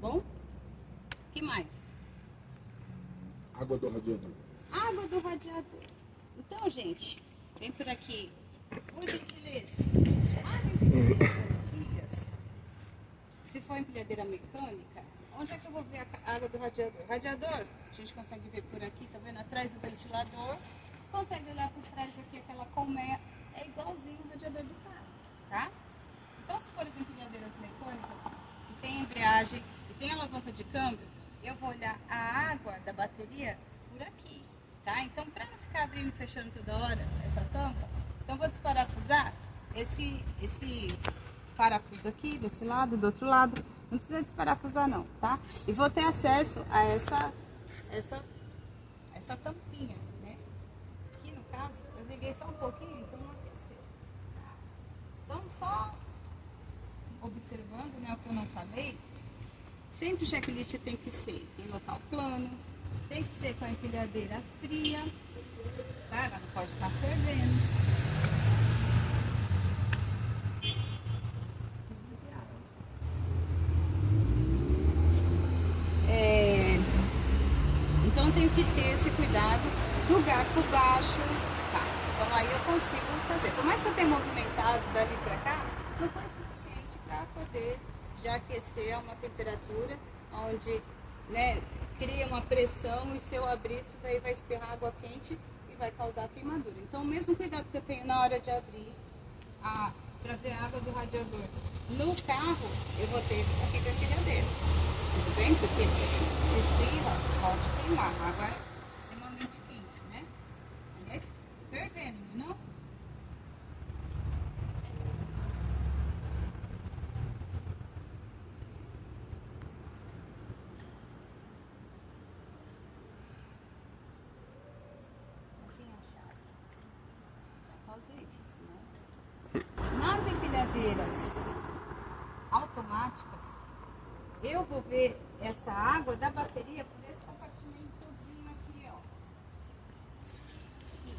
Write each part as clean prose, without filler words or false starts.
bom? Que mais? Água do radiador. Água do radiador. Então, gente, vem por aqui. Por gentileza, as empilhadeiras antigas, se for empilhadeira mecânica, onde é que eu vou ver a água do radiador? Radiador, a gente consegue ver por aqui, tá vendo? Atrás do ventilador. Consegue olhar por trás aqui, aquela colmeia. É igualzinho o radiador do carro, tá? Então, se for as empilhadeiras mecânicas, que tem embreagem e tem alavanca de câmbio, eu vou olhar a água da bateria por aqui, tá? Então, para não ficar abrindo e fechando toda hora essa tampa, então vou desparafusar esse parafuso aqui, desse lado, do outro lado. Não precisa desparafusar não, tá? E vou ter acesso a essa tampinha, né? Aqui no caso, eu liguei só um pouquinho, então não aqueceu. Então, só observando, né, o que eu não falei, sempre o checklist tem que ser em local plano, tem que ser com a empilhadeira fria, tá? Ela não pode estar fervendo. Preciso de água. Então eu tenho que ter esse cuidado do garfo baixo, tá? Então aí eu consigo fazer. Por mais que eu tenha movimentado dali pra cá, não foi suficiente para poder já aquecer a uma temperatura onde, né, cria uma pressão e se eu abrir isso daí vai espirrar água quente e vai causar queimadura. Então o mesmo cuidado que eu tenho na hora de abrir para ver a água do radiador no carro, eu vou ter aqui com a empilhadeira. Tudo bem? Porque se espirra, pode queimar. A água é extremamente quente, né? Aliás, fervendo, não? Nas empilhadeiras automáticas, eu vou ver essa água da bateria por esse compartimentozinho aqui, ó. Aqui.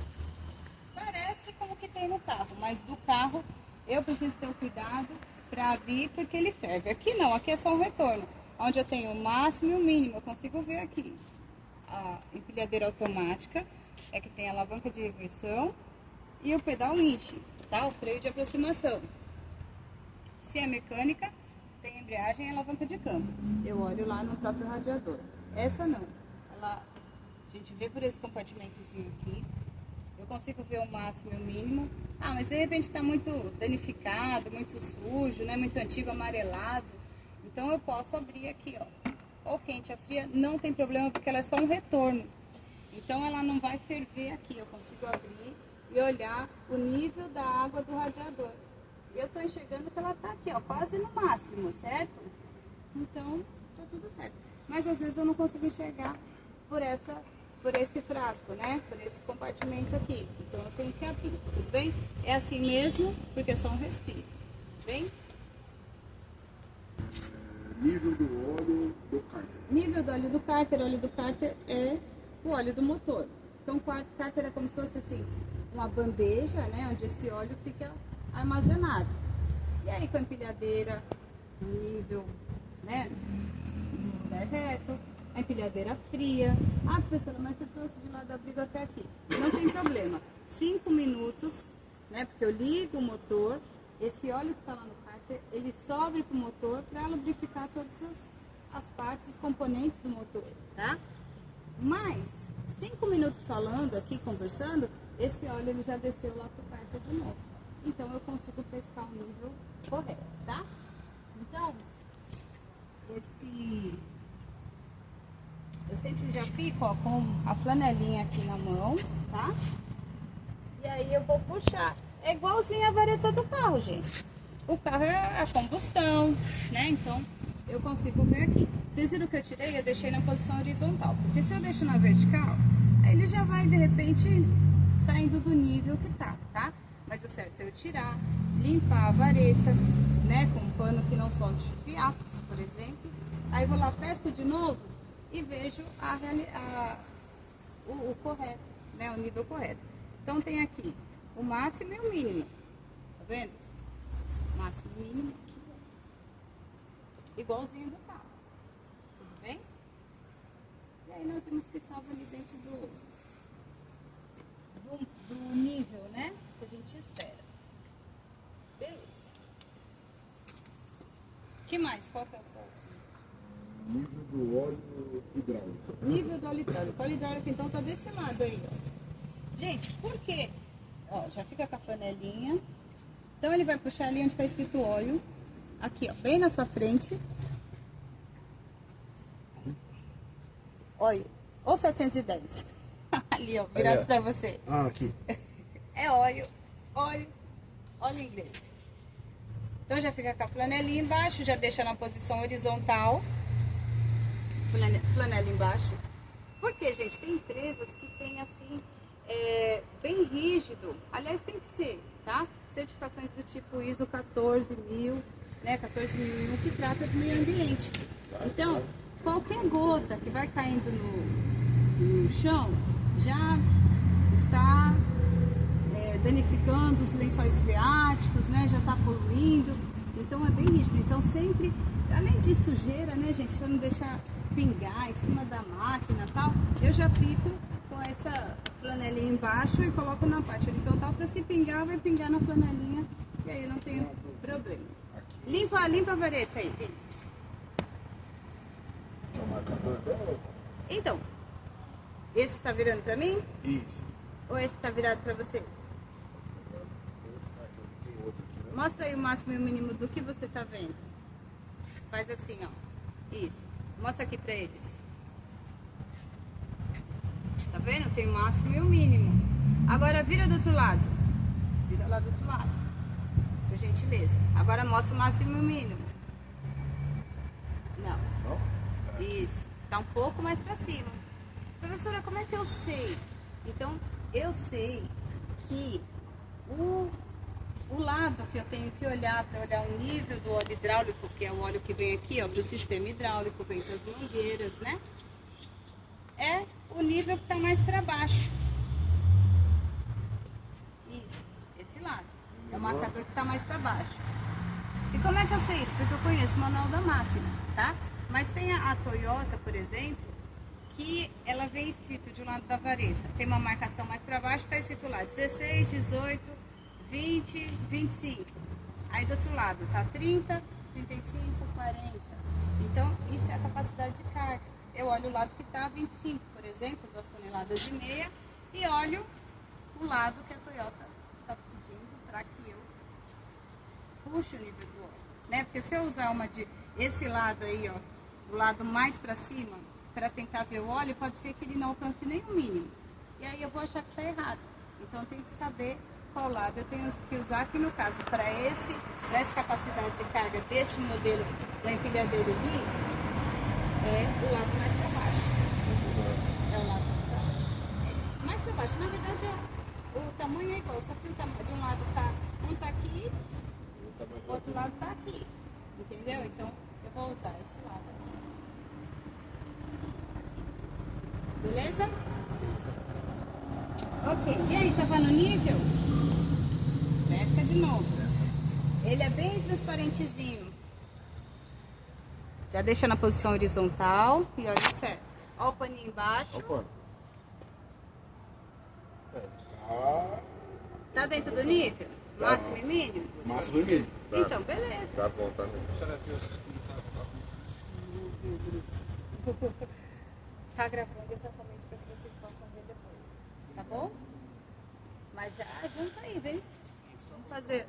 Parece como que tem no carro, mas do carro eu preciso ter o cuidado para abrir porque ele ferve. Aqui não, aqui é só um retorno, onde eu tenho o máximo e o mínimo. Eu consigo ver aqui. A empilhadeira automática é que tem a alavanca de reversão e o pedal winch, tá? O freio de aproximação. Se é mecânica, tem embreagem e alavanca de câmbio. Eu olho lá no próprio radiador. Essa não. A gente vê por esse compartimentozinho aqui. Eu consigo ver o máximo e o mínimo. Ah, mas de repente está muito danificado, muito sujo, né? Muito antigo, amarelado. Então eu posso abrir aqui, ó. Ou quente, a fria, não tem problema porque ela é só um retorno. Então ela não vai ferver aqui. Eu consigo abrir e olhar o nível da água do radiador. E eu tô enxergando que ela tá aqui, ó, quase no máximo, certo? Então, tá tudo certo. Mas às vezes eu não consigo enxergar por esse frasco, né? Por esse compartimento aqui. Então eu tenho que abrir, tudo bem? É assim mesmo, porque é só um respiro, tudo bem? Nível do óleo do cárter. Nível do óleo do cárter. O óleo do cárter é o óleo do motor. Então o cárter é como se fosse assim, uma bandeja, né? Onde esse óleo fica armazenado. E aí com a empilhadeira, no nível, né? No lugar reto. A empilhadeira fria. Ah, professora, mas você trouxe de lá do abrigo até aqui. Não tem problema. 5 minutos, né? Porque eu ligo o motor. Esse óleo que está lá no cárter, ele sobe para o motor para lubrificar todas as partes, os componentes do motor, tá? Mas 5 minutos falando aqui, conversando, esse óleo ele já desceu lá para o cárter de novo. Então eu consigo pescar o nível correto, tá? Então, eu sempre já fico, ó, com a flanelinha aqui na mão, tá? E aí eu vou puxar. É igualzinho a vareta do carro, gente. O carro é a combustão, né? Então eu consigo ver aqui. Vocês viram que eu tirei? Eu deixei na posição horizontal. Porque se eu deixo na vertical, aí ele já vai de repente saindo do nível que tá? Mas o certo é eu tirar, limpar a vareta, né? Com um pano que não solte fiapos, por exemplo. Aí vou lá, pesco de novo e vejo o correto, né? O nível correto. Então tem aqui o máximo e o mínimo, tá vendo? Máximo e mínimo aqui, igualzinho do carro. bem? E aí nós vimos que estava ali dentro do nível, né? Que a gente espera. Beleza. O que mais? Qual que é o próximo? Nível do óleo hidráulico. Nível do óleo hidráulico. O óleo hidráulico então tá desse lado aí, ó. Gente, por quê? Ó, já fica com a flanelinha. Então ele vai puxar ali onde está escrito óleo. Aqui, ó, bem na sua frente. Óleo. Ou 710. Ali, ó, virado pra você. Ah, aqui. É óleo em inglês. Então já fica com a flanelinha embaixo, já deixa na posição horizontal. Flanela embaixo. Porque, gente, tem empresas que tem assim, bem rígido. Aliás, tem que ser, tá? Certificações do tipo ISO 14000, né? 14001 que trata do meio ambiente. Então, qualquer gota que vai caindo no chão já está danificando os lençóis freáticos, né? Já está poluindo. Então é bem rígido. Então sempre, além de sujeira, né, gente, para não deixar pingar em cima da máquina e tal, eu já fico com essa flanelinha embaixo e coloco na parte horizontal para se pingar, vai pingar na flanelinha e aí eu não tenho problema. Limpa a vareta aí. É o marcador dela? Então, esse está virando para mim? Isso. Ou esse está virado para você? Tem outro aqui, né? Mostra aí o máximo e o mínimo do que você está vendo. Faz assim, ó. Isso. Mostra aqui para eles. Tá vendo? Tem o máximo e o mínimo. Agora vira do outro lado. Vira lá do outro lado. Por gentileza. Agora mostra o máximo e o mínimo. Não. Não? Isso. Tá um pouco mais para cima. Professora, como é que eu sei? Então, eu sei que o lado que eu tenho que olhar para olhar o nível do óleo hidráulico, que é o óleo que vem aqui, ó, para o sistema hidráulico, vem com as mangueiras, né? É o nível que está mais para baixo. Isso, esse lado. É o marcador que está mais para baixo. E como é que eu sei isso? Porque eu conheço o manual da máquina, tá? Mas tem a Toyota, por exemplo, que ela vem escrito de um lado da vareta. Tem uma marcação mais para baixo, está escrito lá 16, 18, 20, 25. Aí do outro lado tá 30, 35, 40. Então isso é a capacidade de carga. Eu olho o lado que tá 25, por exemplo, 2,5 toneladas, e olho o lado que a Toyota está pedindo para que eu puxe o nível do óleo, né? Porque se eu usar esse lado aí, ó, o lado mais para cima, para tentar ver o óleo, pode ser que ele não alcance nem o mínimo. E aí eu vou achar que está errado. Então eu tenho que saber qual lado eu tenho que usar, que no caso, para essa capacidade de carga deste modelo da empilhadeira ali, é o lado mais para baixo. É o lado mais para baixo. Na verdade, o tamanho é igual, só que o tamanho de um lado um tá aqui, o outro lado tá aqui. Entendeu? Então eu vou usar esse lado aqui. Beleza? Ok, e aí, tava no nível? Pesca de novo. Ele é bem transparentezinho. Já deixa na posição horizontal e olha certo. Olha o paninho embaixo. Opa. Tá dentro do nível? Máximo e mínimo? Máximo e mínimo. Então, beleza. Tá bom, tá bom. Tá gravando exatamente para que vocês possam ver depois. Tá bom? Mas já junta aí, vem. Vamos fazer.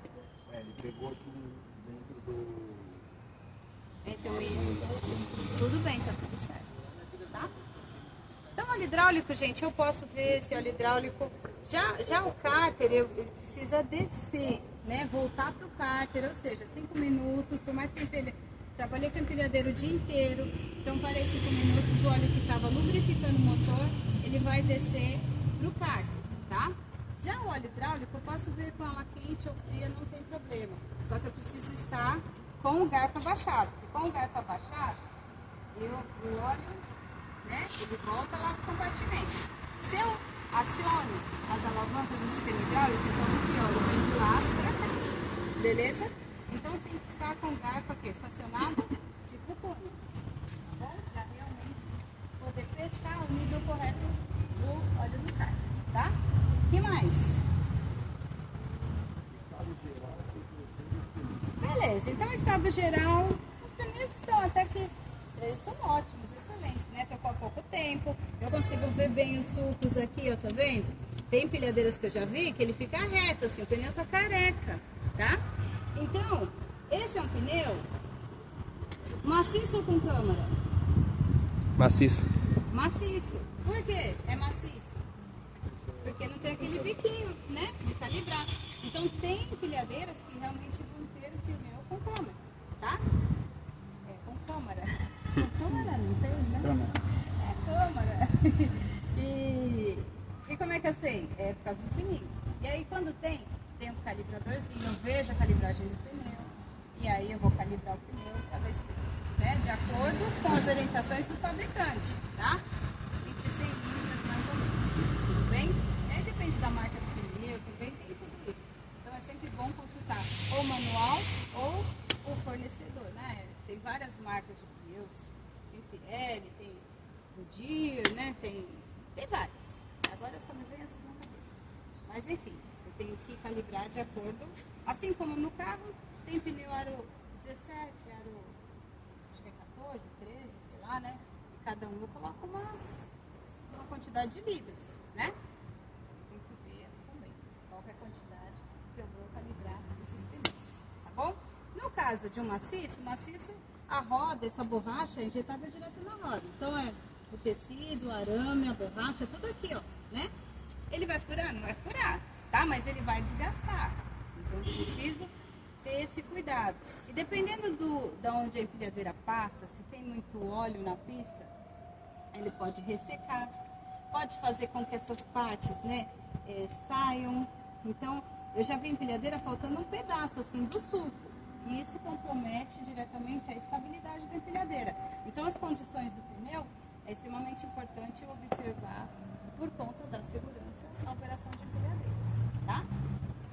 Ele pegou aqui dentro do... Entre o mínimo. Tudo bem, tá tudo certo. Tá? Então, óleo hidráulico, gente, eu posso ver esse óleo hidráulico. Já o cárter, ele precisa descer, né? Voltar pro cárter, ou seja, 5 minutos, por mais que trabalhei com empilhadeiro o dia inteiro, então parei 5 minutos, o óleo que estava lubrificando o motor, ele vai descer pro cárter, tá? Já o óleo hidráulico, eu posso ver com ela quente ou fria, não tem problema. Só que eu preciso estar com o garfo abaixado. Porque com o garfo abaixado, o óleo, né, ele volta lá pro compartimento. Se eu aciono as alavancas do sistema hidráulico, então esse óleo vem de lá para cá. Beleza? Então tem que estar com o garfo aqui estacionado, tipo cunha. Tá bom? Pra realmente Então, em estado geral, os pneus estão até que eles estão ótimos, excelentes, né? Trocou há pouco tempo. Eu consigo ver bem os sulcos aqui, ó, tá vendo? Tem empilhadeiras que eu já vi que ele fica reto, assim, o pneu tá careca, tá? Então, esse é um pneu maciço ou com câmara? Maciço. Maciço. Por quê? É maciço? Porque não tem aquele biquinho, né? De calibrar. Então tem empilhadeiras que realmente vão ter o pneu com câmara, tá? É, com câmara. Com câmara não tem, né? Câmara. É, câmara. E como é que eu sei? É por causa do pininho. E aí quando tem um calibradorzinho, eu vejo a calibragem do pneu. E aí eu vou calibrar o pneu para ver se, né, de acordo com as orientações do fabricante, tá? Entre 100 libras mais ou menos, tudo bem? Aí depende da marca do pneu, também tem tudo isso. Então é sempre bom consultar ou o manual ou o fornecedor, né? Tem várias marcas de pneus, tem Pirelli, tem Goodyear, né? Tem vários. Agora só me vem essas na cabeça. Mas enfim, eu tenho que calibrar de acordo, assim como no carro, tem pneu aro 17, aro acho que é 14, 13, sei lá, né? E cada um eu coloco uma quantidade de libras, né? Tem que ver também qual que é a quantidade que eu vou calibrar esses pneus, tá bom? No caso de um maciço, a roda, essa borracha é injetada direto na roda. Então é o tecido, o arame, a borracha, tudo aqui, ó, né? Ele vai furar? Não vai furar, tá? Mas ele vai desgastar. Então eu preciso ter esse cuidado. E dependendo da onde a empilhadeira passa, se tem muito óleo na pista, ele pode ressecar, pode fazer com que essas partes, né, saiam. Então, eu já vi empilhadeira faltando um pedaço assim do sulco. E isso compromete diretamente a estabilidade da empilhadeira. Então, as condições do pneu é extremamente importante observar por conta da segurança na operação de empilhadeiras, tá?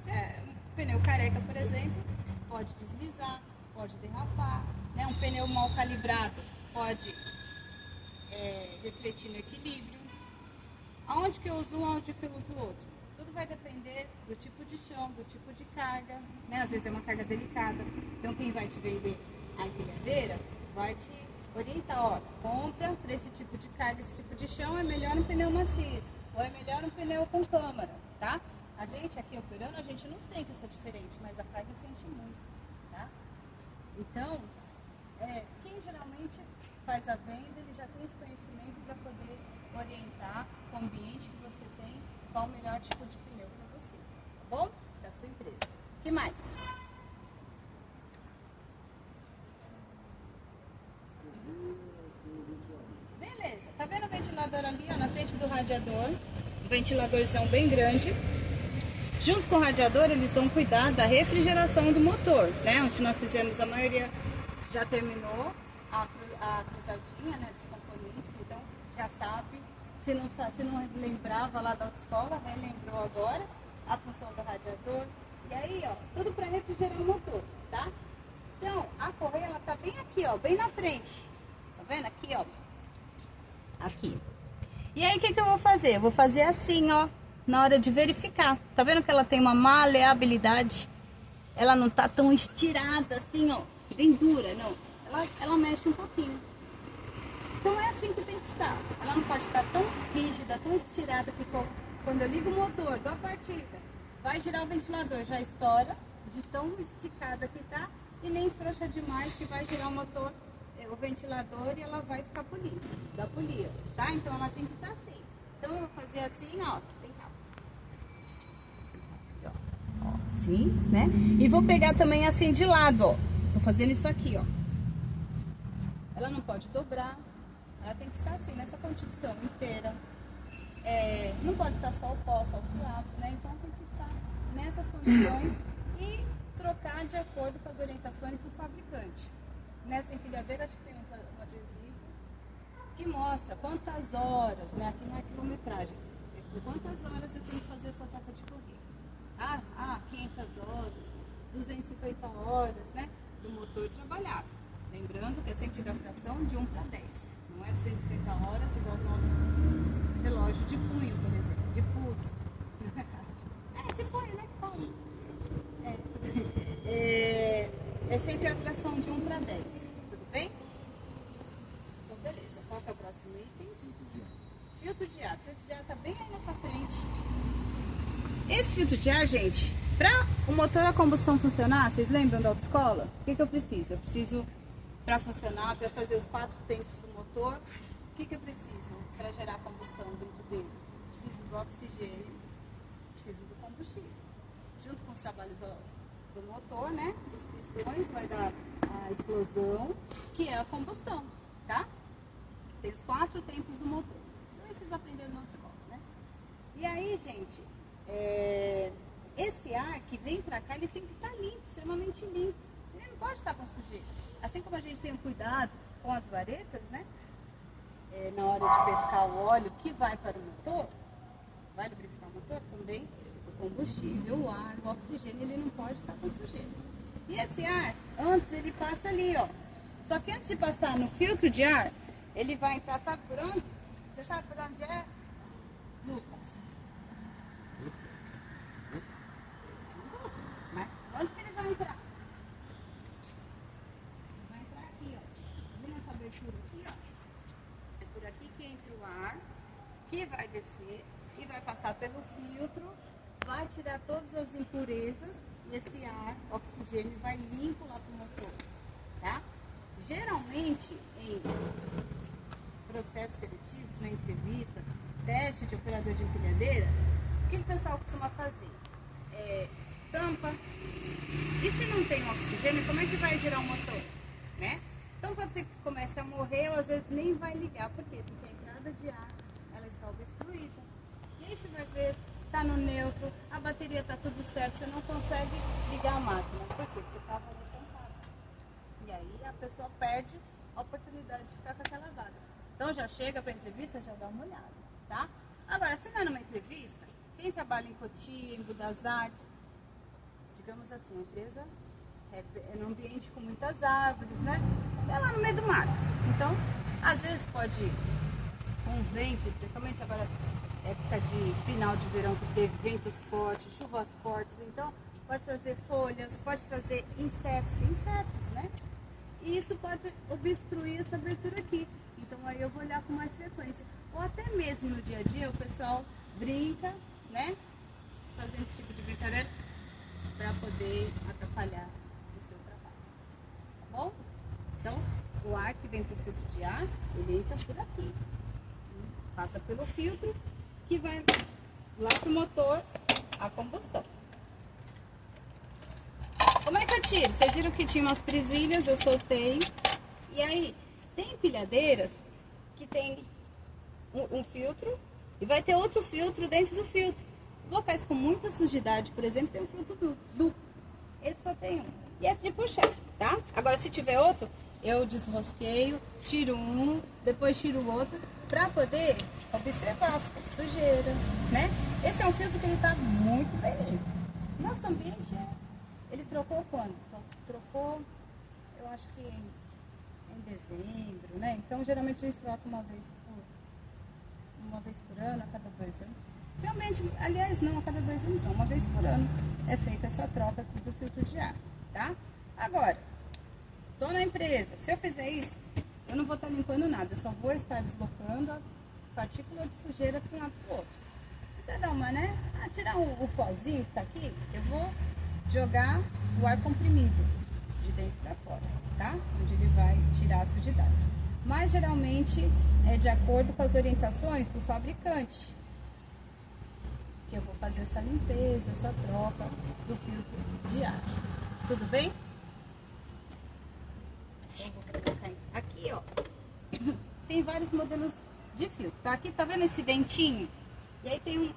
Se é um pneu careca, por exemplo, pode deslizar, pode derrapar, né? Um pneu mal calibrado pode refletir no equilíbrio. Aonde que eu uso um, aonde que eu uso o outro? Tudo vai depender do tipo de chão, do tipo de carga, né? Às vezes é uma carga delicada. Então quem vai te vender a empilhadeira vai te orientar, ó, compra para esse tipo de carga, esse tipo de chão, é melhor um pneu maciço, ou é melhor um pneu com câmara, tá? A gente aqui operando, a gente não sente essa diferença, mas a carga sente muito, tá? Então, quem geralmente faz a venda, ele já tem esse conhecimento para poder orientar o ambiente que você tem, qual o melhor tipo de pneu para você, tá bom? Da sua empresa. O que mais? Beleza, tá vendo o ventilador ali, ó, na frente do radiador? Um ventiladorzão bem grande. Junto com o radiador, eles vão cuidar da refrigeração do motor, né? Onde nós fizemos, a maioria já terminou a cruzadinha, né, dos componentes, então já sabe. Se não lembrava lá da autoescola, relembrou agora a função do radiador. E aí, ó, tudo para refrigerar o motor, tá? Então, a correia, ela tá bem aqui, ó, bem na frente. Tá vendo? Aqui, ó. Aqui. E aí, o que eu vou fazer? Eu vou fazer assim, ó, na hora de verificar. Tá vendo que ela tem uma maleabilidade? Ela não tá tão estirada assim, ó, bem dura, não. Ela mexe um pouquinho. Então é assim que tem que estar. Ela não pode estar tão rígida, tão estirada que quando eu ligo o motor, dou a partida, vai girar o ventilador, já estoura de tão esticada que tá, e nem frouxa demais que vai girar o motor, o ventilador, e ela vai escapulir da polia, tá? Então ela tem que estar assim. Então eu vou fazer assim, ó, vem cá. Ó, assim, né? E vou pegar também assim de lado, ó. Tô fazendo isso aqui, ó. Ela não pode dobrar, ela tem que estar assim, nessa constituição inteira. Não pode estar só o pó, só o fiapo, né? Então tem que estar nessas condições e trocar de acordo com as orientações do fabricante. Nessa empilhadeira, acho que tem um adesivo que mostra quantas horas, né? Aqui não é quilometragem, é por quantas horas eu tenho que fazer essa troca de correia. 500 horas, 250 horas, né? Do motor trabalhado. Lembrando que é sempre da fração de 1 para 10. Não é 250 horas igual o nosso relógio de punho, por exemplo, de pulso. De punho, né? Que fala. é sempre a fração de 1 para 10. Tudo bem? Então, beleza. Qual que é o próximo item? Filtro de ar. Filtro de ar está bem aí nessa frente. Esse filtro de ar, gente, para o motor a combustão funcionar, vocês lembram da autoescola? O que eu preciso? Eu preciso, para funcionar, para fazer os 4 tempos do motor, o que eu preciso para gerar combustão dentro dele? Preciso do oxigênio, preciso do combustível. Junto com os trabalhos do motor, né? Dos pistões, vai dar a explosão, que é a combustão, tá? Tem os 4 tempos do motor. Isso vocês aprenderam na autoescola, né? E aí, gente, esse ar que vem pra cá, ele tem que estar limpo, extremamente limpo. Ele não pode estar com sujeira. Assim como a gente tem um cuidado com as varetas, né? Na hora de pescar o óleo que vai para o motor, vai lubrificar o motor também, o combustível, o ar, o oxigênio, ele não pode estar com sujeira. E esse ar, antes ele passa ali, ó. Só que antes de passar no filtro de ar, ele vai entrar, sabe por onde? Você sabe por onde é? Lucas. Mas onde que ele vai entrar? Ele vai entrar aqui, ó. Tá vendo essa abertura aqui, ó? É por aqui que entra o ar, que vai descer e vai passar pelo filtro, vai tirar todas as impurezas e esse ar, oxigênio, vai limpo lá pro motor, tá? Geralmente, em processos seletivos, na entrevista, teste de operador de empilhadeira, o que o pessoal costuma fazer? Tampa. E se não tem oxigênio, como é que vai girar o motor? Né? Então pode ser que comece a morrer ou às vezes nem vai ligar. Por quê? Porque a entrada de ar, ela está obstruída. E aí você vai ver, tá no neutro, a bateria tá tudo certo, você não consegue ligar a máquina. Por quê? Porque estava ali tampado. E aí a pessoa perde a oportunidade de ficar com aquela vaga. Então já chega para a entrevista, já dá uma olhada, tá? Agora, se não é numa entrevista, quem trabalha em Cotia, em Budas Artes, digamos assim, a empresa é num ambiente com muitas árvores, né? É lá no meio do mato. Então, às vezes pode, com vento, principalmente agora, época de final de verão, que teve ventos fortes, chuvas fortes, então pode trazer folhas, pode trazer insetos, né? E isso pode obstruir essa abertura aqui. Então aí eu vou olhar com mais frequência. Ou até mesmo no dia a dia o pessoal brinca, né? Fazendo esse tipo de brincadeira para poder atrapalhar o seu trabalho. Tá bom? Então, o ar que vem para o filtro de ar, ele entra por aqui. Passa pelo filtro que vai lá pro motor a combustão. Como é que eu tiro? Vocês viram que tinha umas presilhas, eu soltei. E aí, tem empilhadeiras que tem um filtro e vai ter outro filtro dentro do filtro. Locais com muita sujidade, por exemplo, tem um filtro duplo. Esse só tem um. E esse de puxar, tá? Agora, se tiver outro, eu desrosqueio, tiro um, depois tiro o outro, pra poder observar se tem sujeira, né? Esse é um filtro que ele tá muito bem limpo. Nosso ambiente, ele trocou quando? Então, trocou, eu acho que em dezembro, né? Então, geralmente a gente troca uma vez por ano, a cada 2 anos. Realmente, aliás, não a cada 2 anos, não. Uma vez por ano é feita essa troca aqui do filtro de ar, tá? Agora, tô na empresa. Se eu fizer isso, eu não vou estar limpando nada. Eu só vou estar deslocando a partícula de sujeira para um lado para o outro. Você dá uma, né? Tirar o pozinho que tá aqui, eu vou jogar o ar comprimido de dentro para fora, tá? Onde ele vai tirar as sujidades. Mas geralmente é de acordo com as orientações do fabricante que eu vou fazer essa limpeza, essa troca do filtro de ar. Tudo bem? Eu vou colocar aqui, ó. Tem vários modelos de filtro, tá? Aqui tá vendo esse dentinho? E aí tem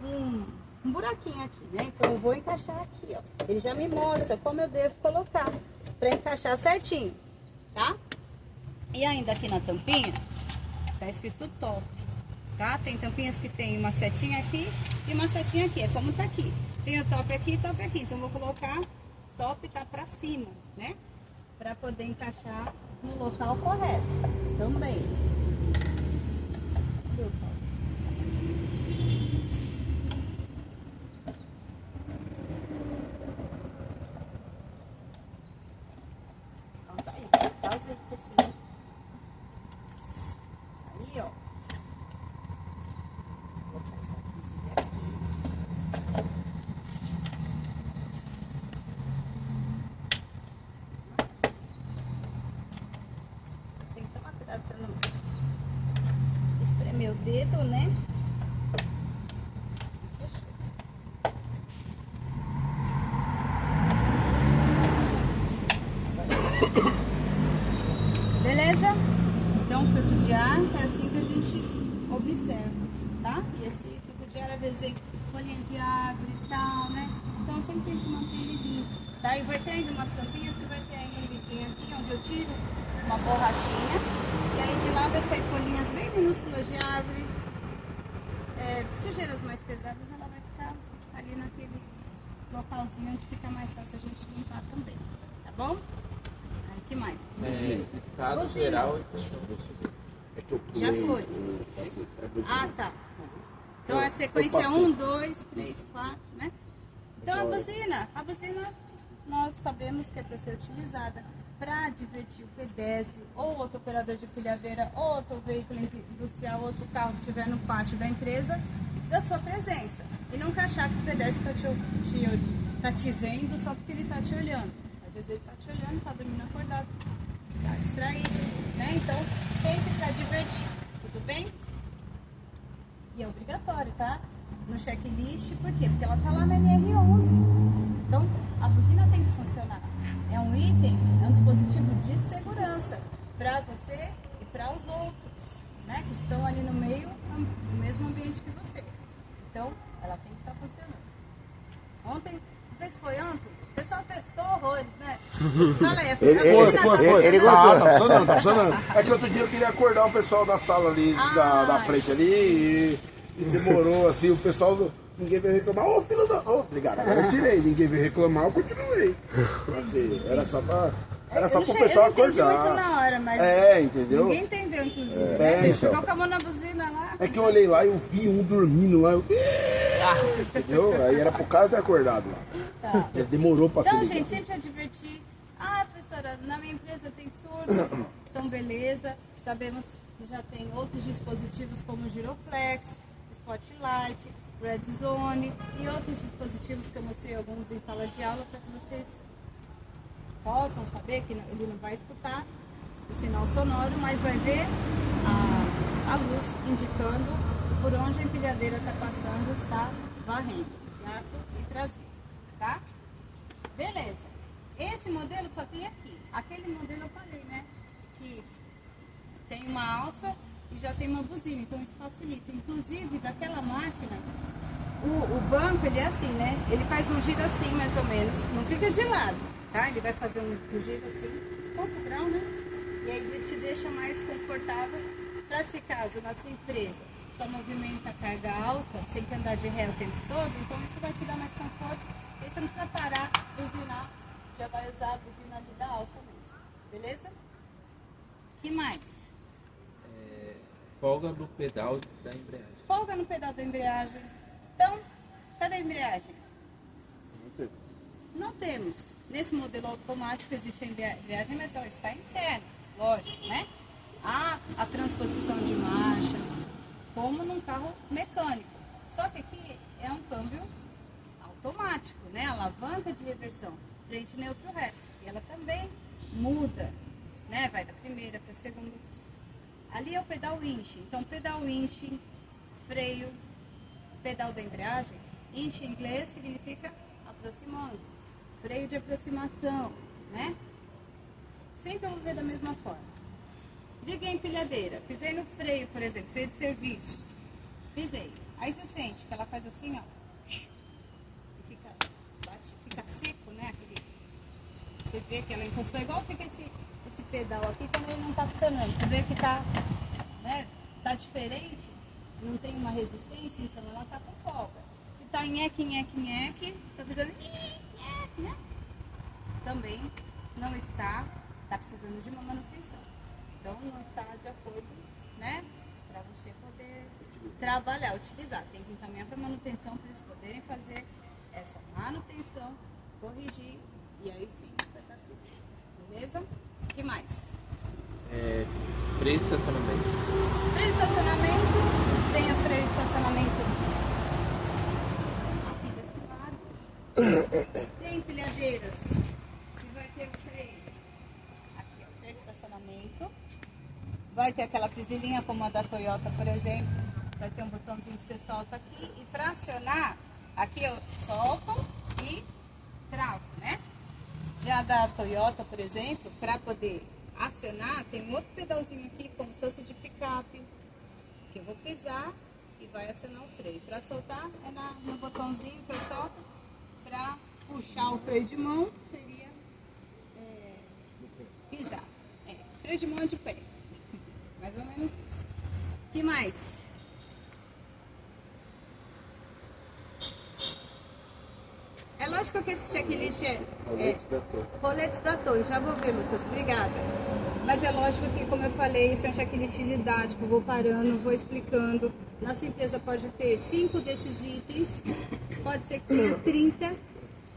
um buraquinho aqui, né? Então eu vou encaixar aqui, ó. Ele já me mostra como eu devo colocar para encaixar certinho, tá? E ainda aqui na tampinha tá escrito top, tá? Tem tampinhas que tem uma setinha aqui e uma setinha aqui, é como tá aqui. Tem o top aqui e top aqui, então eu vou colocar top tá para cima, né? Para poder encaixar no local correto também. Aí, ó. Vou colocar essa visilha aqui. Tem que tomar cuidado pra não espremer o dedo, né? Beleza? Então, filtro de ar é assim que a gente observa, tá? E esse filtro de ar, às vezes, folhinha de árvore e tal, né? Então, sempre tem que manter ele limpo, tá? E vai ter ainda umas tampinhas que vai ter ainda um biquinho aqui, onde eu tiro uma borrachinha. E aí, de lá vai sair folhinhas bem minúsculas de árvore. Sujeiras mais pesadas, ela vai ficar ali naquele localzinho onde fica mais fácil a gente limpar também, tá bom? Aí, que mais? Estado Buzina. geral. É que eu Já pulei foi. Ah, tá. Então a sequência é 1, 2, 3, 4, né? Então a buzina nós sabemos que é para ser utilizada para divertir o pedestre, ou outro operador de pilhadeira, ou outro veículo industrial, outro carro que estiver no pátio da empresa, da sua presença. E nunca achar que o pedestre tá te vendo só porque ele está te olhando. Às vezes ele está te olhando, está dormindo acordado, está distraído, né? Então, sempre para divertir, tudo bem? E é obrigatório, tá? No checklist, por quê? Porque ela tá lá na NR11. Então, a buzina tem que funcionar. É um item, é um dispositivo de segurança para você e para os outros, né? Que estão ali no meio, no mesmo ambiente que você. Então, ela tem que estar funcionando. Ontem, não sei se foi ontem, o pessoal testou horrores, né? Fala aí, Ele gostou. Tá funcionando, tá funcionando. É que outro dia eu queria acordar o pessoal da sala ali, da frente ali, e demorou assim, o pessoal, ninguém veio reclamar. Ô, filho da... Ô, obrigado, agora eu tirei, ninguém veio reclamar, eu continuei. Assim, era só pro pessoal acordar. Eu entendi muito na hora, mas entendeu? ninguém entendeu, inclusive. Né? A gente ficou com a mão na buzina lá. É que eu olhei lá e eu vi um dormindo lá, entendeu? Aí era pro cara ter acordado lá. Tá. Ele demorou pra Então, se ligar. gente, sempre advertir. Ah, professora, na minha empresa tem surdos. Então, beleza. Sabemos que já tem outros dispositivos como o Giroflex, Spotlight, Red Zone e outros dispositivos que eu mostrei alguns em sala de aula para que vocês possam saber que ele não vai escutar o sinal sonoro, mas vai ver a luz indicando por onde a empilhadeira está passando, está varrendo, arco e traseiro, tá? Beleza. Esse modelo só tem aqui. Aquele modelo eu falei, né? Que tem uma alça e já tem uma buzina, então isso facilita. Inclusive, daquela máquina, o banco, ele é assim, né? Ele faz um giro assim, mais ou menos. Não fica de lado, tá? Ele vai fazer um giro assim, pouco grau, né? E aí ele te deixa mais confortável para se caso na sua empresa só movimenta a carga alta, você tem que andar de ré o tempo todo, então isso vai te dar mais conforto. E aí você não precisa parar, buzinar, já vai usar a buzina ali da alça mesmo. Beleza? Que mais? Folga no pedal da embreagem. Folga no pedal da embreagem. Então, cadê a embreagem? Não temos. Nesse modelo automático existe a embreagem, mas ela está interna, lógico, né? Há a transposição de marcha, como num carro mecânico. Só que aqui é um câmbio automático, né? Alavanca de reversão, frente, neutro, ré. E ela também muda, né? Vai da primeira para a segunda. Ali é o pedal winch. Então, pedal winch, freio, pedal da embreagem. Winch em inglês significa aproximando. Freio de aproximação, né? Sempre vamos ver da mesma forma. Liguei a empilhadeira, pisei no freio, por exemplo, freio de serviço. Pisei. Aí você sente que ela faz assim, ó. E fica seco, né? Você vê que ela encostou, igual fica esse pedal aqui quando ele não tá funcionando. Você vê que tá, né? Tá diferente, não tem uma resistência, então ela tá com folga. Se tá nheque, tá precisando né? Também não está precisando de uma manutenção. Então não está de acordo, né? Para você poder trabalhar, utilizar. Tem que encaminhar para manutenção para eles poderem fazer essa manutenção, corrigir e aí sim vai estar assim. Beleza? O que mais? Freio de estacionamento. Freio de estacionamento, tem o freio de estacionamento aqui desse lado. Tem empilhadeiras que vai ter o freio. Aqui, ó, freio de estacionamento. Vai ter aquela prisilinha como a da Toyota, por exemplo. Vai ter um botãozinho que você solta aqui. E para acionar, aqui eu solto e travo, né? Já da Toyota, por exemplo, para poder acionar, tem um outro pedalzinho aqui, como se fosse de picape, que eu vou pisar e vai acionar o freio. Para soltar, é no botãozinho que eu solto. Para puxar o freio de mão, seria pisar. Freio de mão de pé. Mais ou menos isso. O que mais? É lógico que esse checklist roletes da torre. Já vou ver, Lucas. Obrigada. Mas é lógico que, como eu falei, esse é um checklist didático. Vou parando, vou explicando. Nossa empresa pode ter 5 desses itens. Pode ser que tenha 30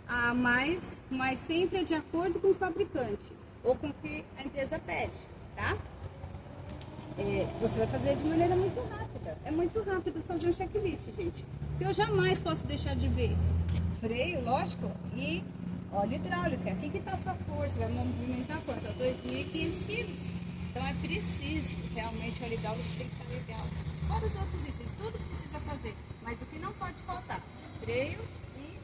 a mais, mas sempre é de acordo com o fabricante ou com o que a empresa pede, tá? Você vai fazer de maneira muito rápida. É muito rápido fazer um checklist, gente. Que eu jamais posso deixar de ver. Freio, lógico, e óleo hidráulico. Aqui que está a sua força, vai movimentar quanto? 2.500 quilos. Então é preciso, realmente o óleo hidráulico tem que estar legal. Fora os outros itens, tudo precisa fazer. Mas o que não pode faltar? Freio e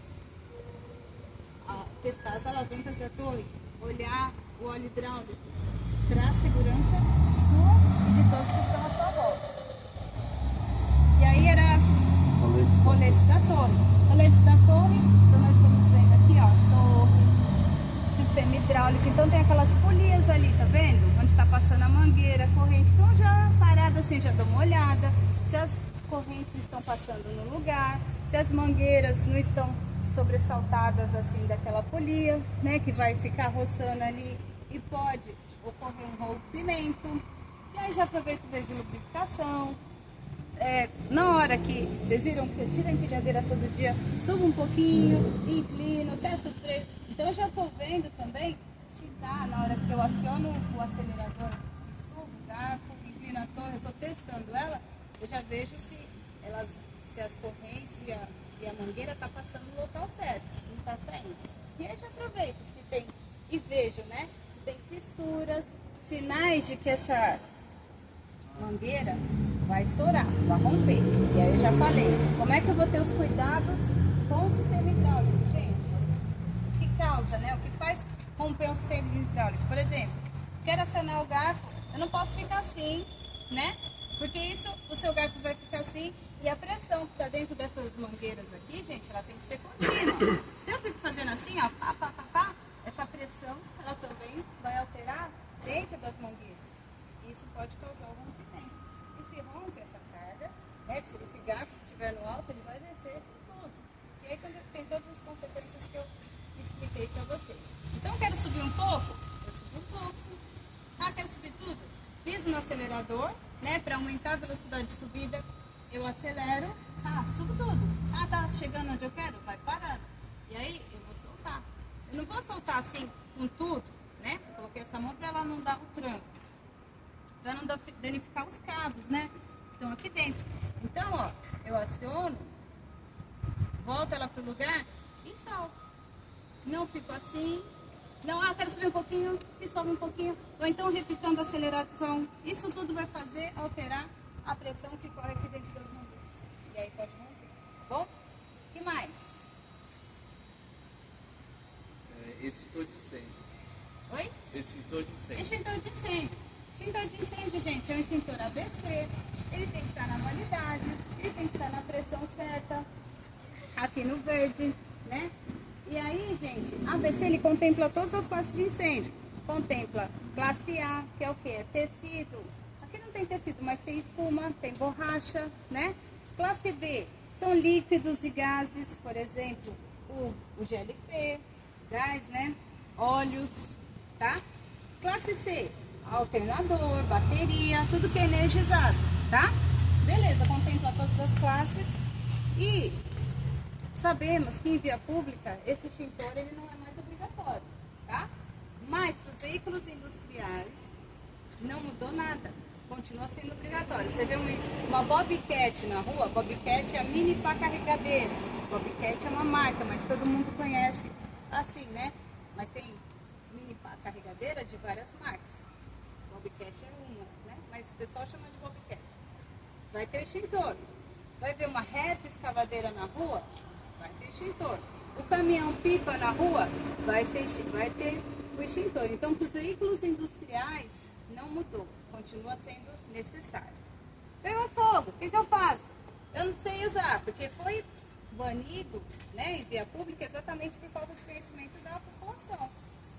testar as alavancas da torre. Olhar o óleo hidráulico para a segurança sua e de todos que estão à sua volta. E aí era roletes da torre. Roletes da torre, então nós estamos vendo aqui, ó, torre, sistema hidráulico. Então tem aquelas polias ali, tá vendo? Onde está passando a mangueira, a corrente. Então já parada assim, já dou uma olhada. Se as correntes estão passando no lugar, se as mangueiras não estão sobressaltadas assim daquela polia, né? Que vai ficar roçando ali e pode ocorrer um rompimento. E aí já aproveito o vejo de lubrificação. Na hora que vocês viram que eu tiro a empilhadeira todo dia, subo um pouquinho, inclino, testo o freio. Então eu já estou vendo também se dá, na hora que eu aciono o acelerador, subo o garfo, inclino a torre, eu estou testando ela, eu já vejo se as correntes e a mangueira está passando no local certo, não está saindo. E aí já aproveito se tem, e vejo, né, se tem fissuras, sinais de que essa mangueira vai estourar, vai romper. E aí eu já falei, como é que eu vou ter os cuidados com o sistema hidráulico, gente? O que causa, né? O que faz romper um sistema hidráulico? Por exemplo, quero acionar o garfo, eu não posso ficar assim, né? Porque isso, o seu garfo vai ficar assim e a pressão que está dentro dessas mangueiras aqui, gente, ela tem que ser contínua. Se eu fico fazendo assim, ó, pá, pá, pá, pá, essa pressão, ela também vai alterar dentro das mangueiras. Isso pode causar um rompimento. E se rompe essa carga, né, se esse garfo se estiver no alto, ele vai descer tudo. E aí tem todas as consequências que eu expliquei para vocês. Então, quero subir um pouco? Eu subo um pouco. Quero subir tudo? Piso no acelerador, né, para aumentar a velocidade de subida. Eu acelero, subo tudo. Tá chegando onde eu quero? Vai parando. E aí, eu vou soltar. Eu não vou soltar assim com tudo, né? Coloquei essa mão para ela não dar o tranco. Para não danificar os cabos, né? Estão aqui dentro. Então, ó, eu aciono, volto ela pro lugar e solto. Não fico assim. Não, quero subir um pouquinho e sobe um pouquinho. Ou então repitando a aceleração. Isso tudo vai fazer alterar a pressão que corre aqui dentro das mangueiras. E aí pode romper, tá bom? O que mais? Extintor de incêndio. Oi? Extintor de incêndio. Extintor de incêndio. Extintor de incêndio, gente, é um extintor ABC. Ele tem que estar na validade, ele tem que estar na pressão certa. Aqui no verde, né? E aí, gente, ABC ele contempla todas as classes de incêndio. Contempla classe A, que é o quê? É tecido. Aqui não tem tecido, mas tem espuma, tem borracha, né? Classe B são líquidos e gases, por exemplo, o GLP, gás, né? Óleos, tá? Classe C, alternador, bateria, tudo que é energizado, tá? Beleza, contempla todas as classes e sabemos que em via pública esse extintor ele não é mais obrigatório, tá? Mas para os veículos industriais não mudou nada. continua sendo obrigatório. Você vê uma Bobcat na rua, Bobcat é a mini pá carregadeira. Bobcat é uma marca, mas todo mundo conhece assim, né? Mas tem mini pá carregadeira de várias marcas. Bobcat é uma, né? Mas o pessoal chama de Bobcat. Vai ter extintor. Vai ver uma retroescavadeira na rua? Vai ter extintor. O caminhão pipa na rua? Vai ter o extintor. Então, para os veículos industriais, não mudou. Continua sendo necessário. Pegou fogo, o que eu faço? Eu não sei usar, porque foi banido, né, em via pública exatamente por falta de conhecimento da população,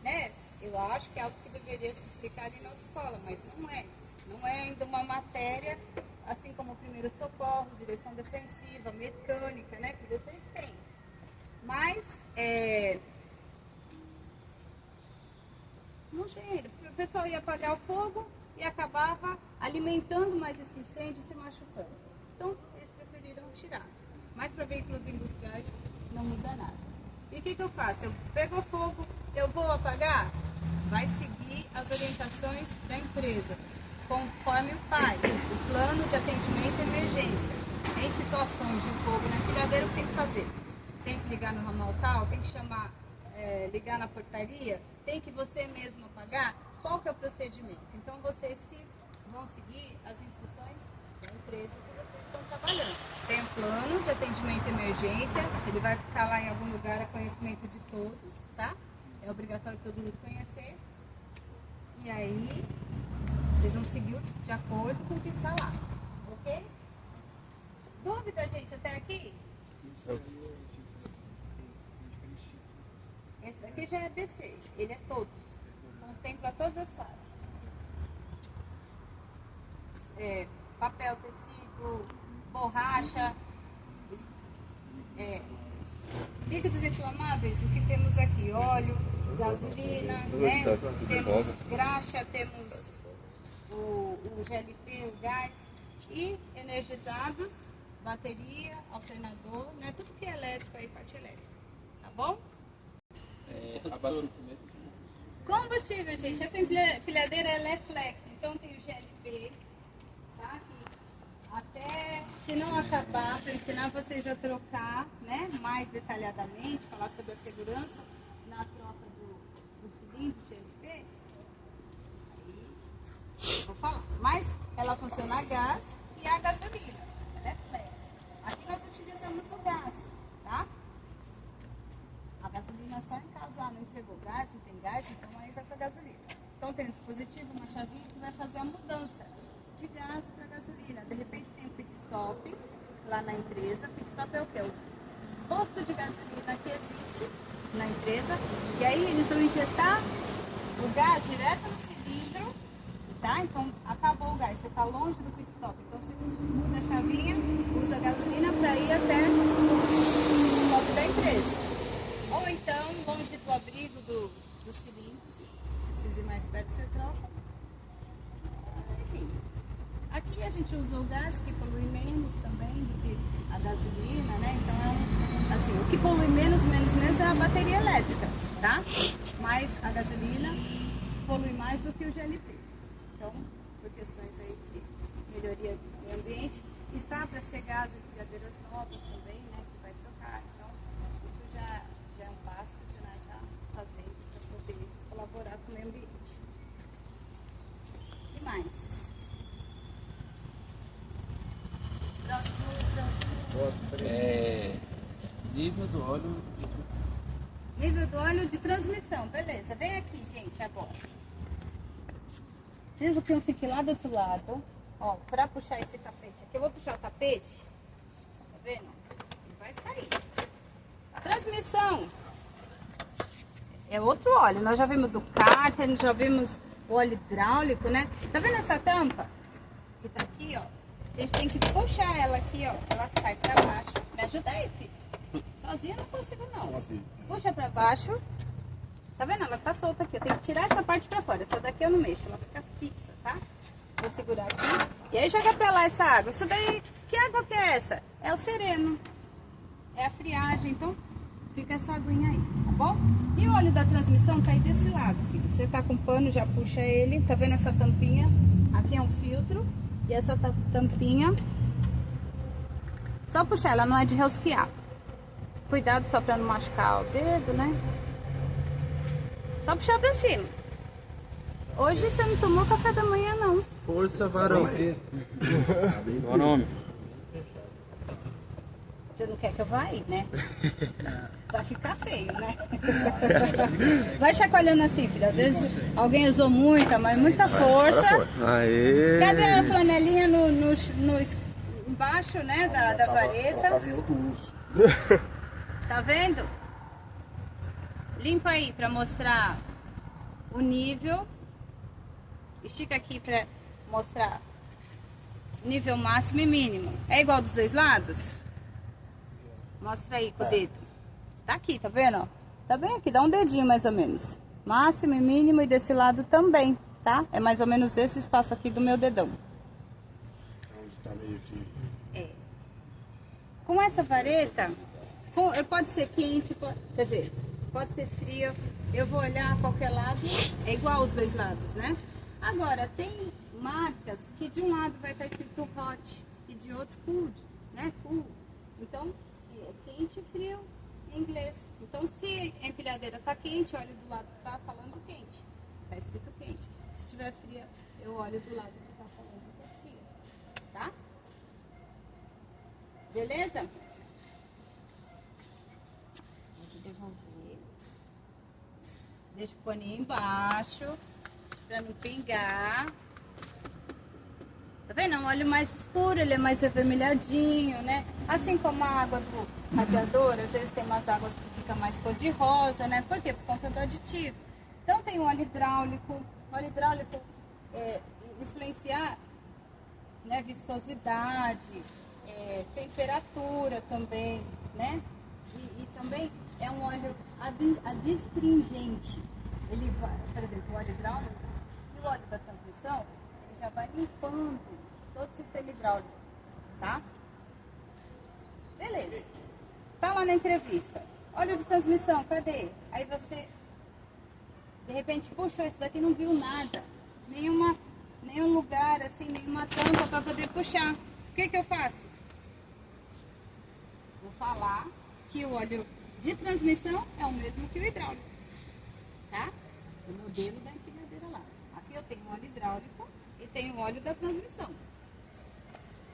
né? Eu acho que é algo que deveria se explicar ali na autoescola, mas não é. Não é ainda uma matéria, assim como primeiros socorros, direção defensiva, mecânica, né, que vocês têm. Mas, não tem. O pessoal ia apagar o fogo e acabava alimentando mais esse incêndio, se machucando. Então, eles preferiram tirar. Mas para veículos industriais não muda nada. E o que eu faço? Eu pego fogo, eu vou apagar? Vai seguir as orientações da empresa, conforme o PAI, o Plano de Atendimento à Emergência. Em situações de fogo na empilhadeira, o que tem que fazer? Tem que ligar no ramal tal, tem que chamar, ligar na portaria, tem que você mesmo apagar? Qual que é o procedimento? Então, vocês que vão seguir as instruções da empresa que vocês estão trabalhando. Tem um plano de atendimento à emergência, ele vai ficar lá em algum lugar a conhecimento de todos, tá? É obrigatório todo mundo conhecer. E aí, vocês vão seguir de acordo com o que está lá, ok? Dúvida, gente, até aqui? Esse daqui já é B6, ele é todos, contempla todas as classes. Papel, tecido, borracha, líquidos inflamáveis, o que temos aqui? Óleo, gasolina, né? Temos graxa, temos o GLP, o gás, e energizados, bateria, alternador, né? Tudo que é elétrico aí, parte elétrica, tá bom? Combustível, gente, essa empilhadeira ela é flex, então tem o GLP, tá? Que até, se não acabar, para ensinar vocês a trocar, né, mais detalhadamente, falar sobre a segurança na troca do cilindro GLP, aí vou falar. Mas ela funciona a gás e a gasolina, ela é flex. Aqui nós utilizamos o gás, tá? A gasolina só em caso não entregou gás, não tem gás, então aí vai para gasolina. Então tem um dispositivo, uma chavinha que vai fazer a mudança de gás para gasolina. De repente tem um pit stop lá na empresa. Pit stop é o quê? O posto de gasolina que existe na empresa. E aí eles vão injetar o gás direto no cilindro, tá? Então acabou o gás, você está longe do pit stop. Então você muda a chavinha, usa a gasolina para ir até o pit stop da empresa. Ou então, longe do abrigo dos cilindros, se precisa ir mais perto, você troca. Enfim, aqui a gente usa o gás, que polui menos também do que a gasolina, né? Então, assim, o que polui menos é a bateria elétrica, tá? Mas a gasolina polui mais do que o GLP. Então, por questões aí de melhoria do meio ambiente, está para chegar as empilhadeiras novas também, né? Que vai trocar. Então, isso já é um passo que o Senai está fazendo para poder colaborar com o meio ambiente. O que mais? Próximo. Nível do óleo de transmissão. Nível do óleo de transmissão, beleza. Vem aqui, gente, agora. Preciso que eu fique lá do outro lado, ó, para puxar esse tapete aqui. Eu vou puxar o tapete, tá vendo? Ele vai sair. Transmissão é outro óleo. Nós já vimos do cárter, já vimos o óleo hidráulico, né? Tá vendo essa tampa que tá aqui, ó? A gente tem que puxar ela aqui, ó. Ela sai pra baixo. Me ajuda aí, filho. Sozinha eu não consigo, não. Assim. Puxa pra baixo. Tá vendo? Ela tá solta aqui. Eu tenho que tirar essa parte pra fora. Essa daqui eu não mexo. Ela fica fixa, tá? Vou segurar aqui. E aí joga pra lá essa água. Isso daí, que água que é essa? É o sereno. É a friagem. Então, fica essa aguinha aí, tá bom? E o óleo da transmissão tá aí desse lado, filho. Você tá com pano, já puxa ele. Tá vendo essa tampinha? Aqui é um filtro e essa tampinha, só puxar, ela não é de rosquear. Cuidado só pra não machucar o dedo, né? Só puxar pra cima. Hoje você não tomou café da manhã, não. Força, varão. Bom nome. Você não quer que eu vá aí, né? Vai ficar feio, né? Vai chacoalhando assim, filho. Às vezes alguém usou muita, mas muita força. Aê! Cadê a flanelinha embaixo, né, da vareta? Ela tava em outro uso. Tá vendo? Limpa aí pra mostrar o nível. Estica aqui pra mostrar nível máximo e mínimo. É igual dos dois lados? Mostra aí com o dedo. Tá aqui, tá vendo? Ó? Tá bem aqui, dá um dedinho mais ou menos. Máximo e mínimo e desse lado também, tá? É mais ou menos esse espaço aqui do meu dedão. Onde tá meio que... É. Com essa vareta, pode ser quente, quer dizer, pode ser frio. Eu vou olhar a qualquer lado, é igual os dois lados, né? Agora, tem marcas que de um lado vai estar escrito hot e de outro cold, né? Cool. Então, é quente e frio em inglês. Então, se a empilhadeira tá quente, olho do lado que tá falando quente. Tá escrito quente. Se estiver fria, eu olho do lado que tá falando que é fria. Tá? Beleza? Vou devolver. Deixa o paninho embaixo pra não pingar. Tá vendo? É um óleo mais escuro, ele é mais avermelhadinho, né? Assim como a água do radiador, às vezes tem umas águas que fica mais cor de rosa, né? Por quê? Por conta do aditivo. Então tem o óleo hidráulico. O óleo hidráulico influenciar, né? Viscosidade, temperatura também, né? E também é um óleo adstringente. Ele vai, por exemplo, o óleo hidráulico e o óleo da transmissão, ele já vai limpando todo o sistema hidráulico, tá? Beleza. Tá lá na entrevista. Óleo de transmissão, cadê? Aí você, de repente, puxou isso daqui e não viu nada. Nenhum lugar, assim, nenhuma tampa para poder puxar. O que eu faço? Vou falar que o óleo de transmissão é o mesmo que o hidráulico, tá? O modelo da empilhadeira lá. Aqui eu tenho o óleo hidráulico e tenho o óleo da transmissão.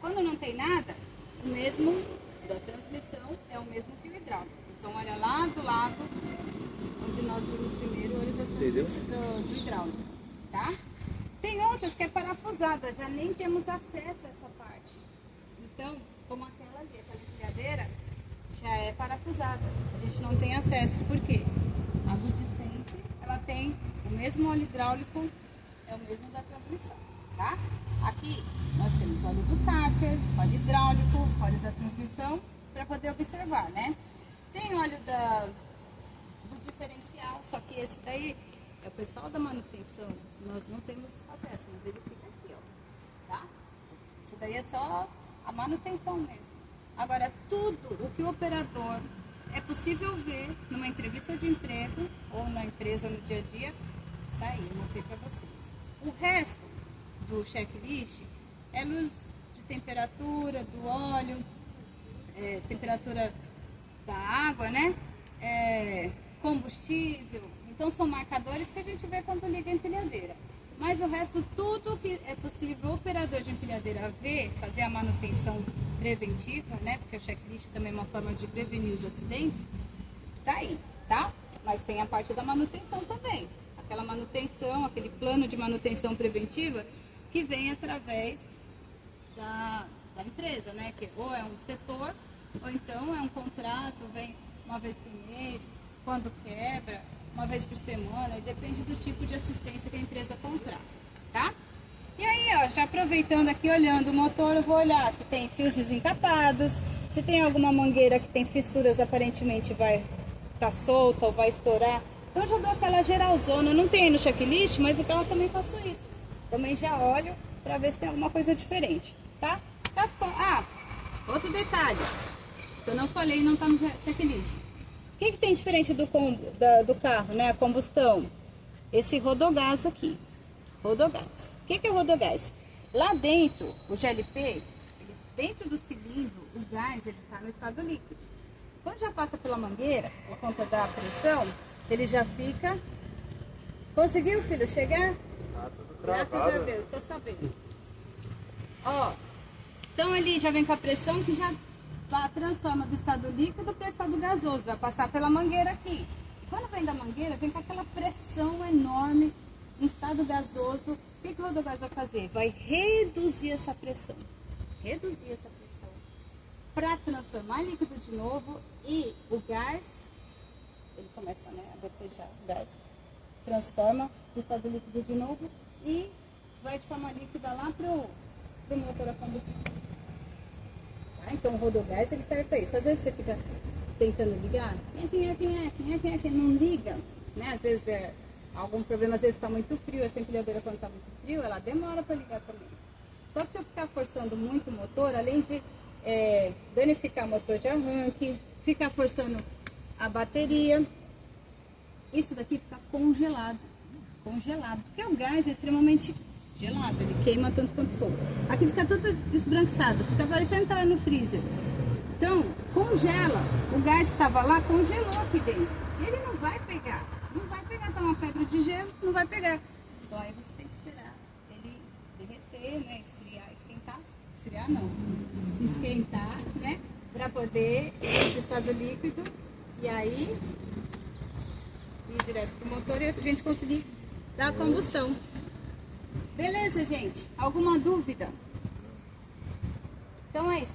Quando não tem nada, o mesmo da transmissão é o mesmo que o hidráulico. Então olha lá do lado onde nós vimos primeiro o óleo da transmissão do hidráulico, tá? Tem outras que é parafusada, já nem temos acesso a essa parte. Então, como aquela ali, aquela empilhadeira, já é parafusada. A gente não tem acesso. Por quê? A Goodsense, ela tem o mesmo óleo hidráulico, é o mesmo da transmissão, tá? Aqui nós temos óleo do Carter, óleo hidráulico, óleo da transmissão, para poder observar, né? Tem óleo do diferencial, só que esse daí é o pessoal da manutenção, nós não temos acesso, mas ele fica aqui, ó, tá? Isso daí é só a manutenção mesmo. Agora, tudo o que o operador é possível ver numa entrevista de emprego ou na empresa no dia a dia, está aí, eu mostrei para vocês. O resto do checklist é luz de temperatura do óleo, temperatura da água, né? Combustível. Então são marcadores que a gente vê quando liga a empilhadeira. Mas o resto, tudo que é possível o operador de empilhadeira ver, fazer a manutenção preventiva, né? Porque o checklist também é uma forma de prevenir os acidentes, tá aí, tá? Mas tem a parte da manutenção também. Aquela manutenção, aquele plano de manutenção preventiva que vem através da empresa, né? Que ou é um setor, ou então é um contrato, vem uma vez por mês, quando quebra, uma vez por semana, e depende do tipo de assistência que a empresa contrata, tá? E aí, ó, já aproveitando aqui, olhando o motor, eu vou olhar se tem fios desencapados, se tem alguma mangueira que tem fissuras, aparentemente vai estar solta ou vai estourar. Então, eu já dou aquela geralzona, não tem aí no checklist, mas o carro também faço isso. Também já olho para ver se tem alguma coisa diferente, tá? Outro detalhe, que eu não falei e não tá no checklist. O que tem diferente do carro, né? A combustão. Esse rodogás aqui. Rodogás. O que é rodogás? Lá dentro, o GLP, dentro do cilindro, o gás ele está no estado líquido. Quando já passa pela mangueira, por conta da pressão, ele já fica... Conseguiu, filho, chegar? Graças a Deus, estou sabendo. Ó, então ele já vem com a pressão que já transforma do estado líquido para o estado gasoso. Vai passar pela mangueira aqui. Quando vem da mangueira, vem com aquela pressão enorme em estado gasoso. O que o rodogás vai fazer? Vai reduzir essa pressão. Reduzir essa pressão para transformar em líquido de novo e o gás, ele começa, né, a gotejar o gás, transforma o estado líquido de novo e vai de forma líquida lá pro motor a combustão. Tá? Então o rodogás ele serve para isso. Às vezes você fica tentando ligar, não liga, né? Às vezes é algum problema, às vezes está muito frio, essa empilhadeira quando está muito frio, ela demora para ligar também. Só que se eu ficar forçando muito o motor, além de danificar o motor de arranque, ficar forçando a bateria, isso daqui fica congelado, porque o gás é extremamente gelado, ele queima tanto quanto fogo. Aqui fica tudo esbranquiçado, fica parecendo estar no freezer. Então, congela, o gás que estava lá congelou aqui dentro, ele não vai pegar, tá uma pedra de gelo, não vai pegar. Então aí você tem que esperar ele derreter, né, esquentar, né, para poder ir para o estado líquido e aí ir direto pro motor e a gente conseguir dar a combustão. Beleza, gente? Alguma dúvida? Então é isso.